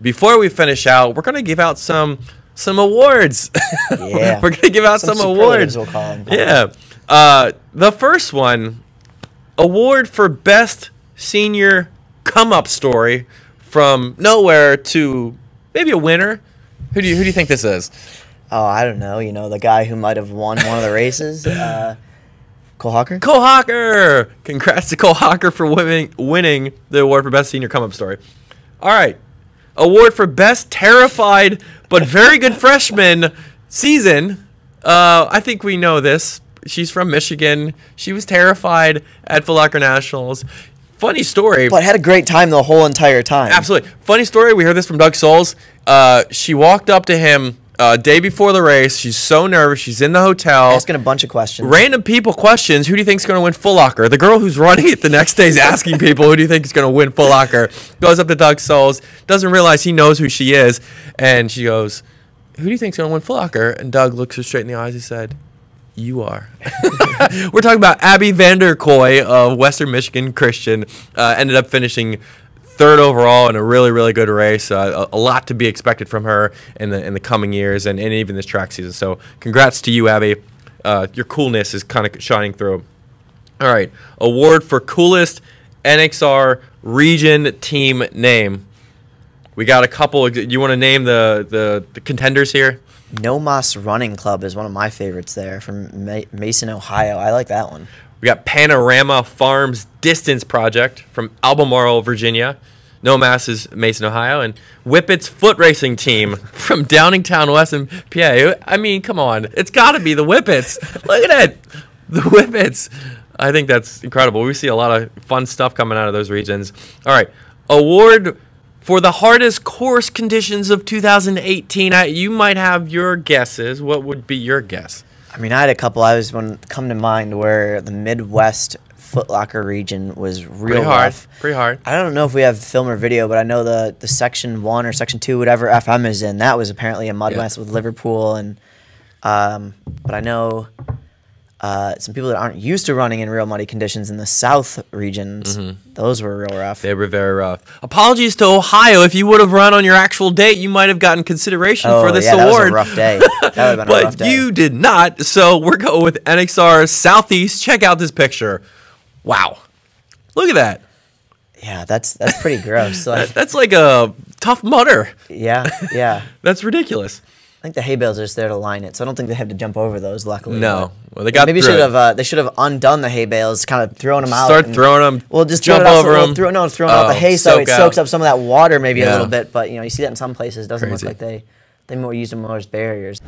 before we finish out, we're gonna give out some awards. Yeah, we're gonna give out some awards. We'll call them. Yeah. The first one, award for best senior come up story from nowhere to maybe a winner. Who do you think this is? Oh, I don't know. You know, the guy who might have won one of the races. Cole Hawker? Cole Hawker! Congrats to Cole Hawker for winning the award for Best Senior Come-Up Story. All right. Award for Best Terrified but Very Good Freshman Season. I think we know this. She's from Michigan. She was terrified at Foot Locker Nationals. Funny story. But had a great time the whole entire time. Absolutely. Funny story. We heard this from Doug Souls. She walked up to him day before the race. She's so nervous. She's in the hotel. Asking a bunch of questions. Random people questions. Who do you think is going to win Foot Locker? The girl who's running it the next day is asking people, who do you think is going to win Foot Locker? Goes up to Doug Souls. Doesn't realize he knows who she is. And she goes, who do you think is going to win Foot Locker? And Doug looks her straight in the eyes and said, you are. We're talking about Abby Vanderkoy of Western Michigan Christian. Ended up finishing third overall in a really, really good race. A lot to be expected from her in the coming years and even this track season. So congrats to you, Abby. Your coolness is kind of shining through. All right. Award for coolest NXR region team name. We got a couple. You want to name the contenders here? No Mas Running Club is one of my favorites there from Mason, Ohio. I like that one. We got Panorama Farms Distance Project from Albemarle, Virginia. No Mas is Mason, Ohio. And Whippet's Foot Racing Team from Downingtown, Western PA. I mean, come on. It's got to be the Whippets. Look at it. The Whippets. I think that's incredible. We see a lot of fun stuff coming out of those regions. All right. Award for the hardest course conditions of 2018. You might have your guesses. What would be your guess? I mean, I had a couple. One come to mind where the Midwest Foot Locker region was real rough. Pretty hard. I don't know if we have film or video, but I know the Section 1 or Section 2, whatever FM is in, that was apparently a mud mess with Liverpool. And but I know some people that aren't used to running in real muddy conditions in the South regions, those were real rough. They were very rough. Apologies to Ohio. If you would have run on your actual date, you might have gotten consideration for this award. That was a rough day. That would have been a rough day. But you did not, so we're going with NXR Southeast. Check out this picture. Wow. Look at that. Yeah, that's pretty gross. Like, that's like a Tough Mudder. Yeah, yeah. That's ridiculous. I think the hay bales are just there to line it, so I don't think they have to jump over those. Luckily, no. Well, they got maybe they should have undone the hay bales, kind of thrown them out. Start throwing them. Well, just jump over them. Throwing out the hay so it soaks up some of that water, maybe a little bit. But you see that in some places. It doesn't look like they more use them more as barriers.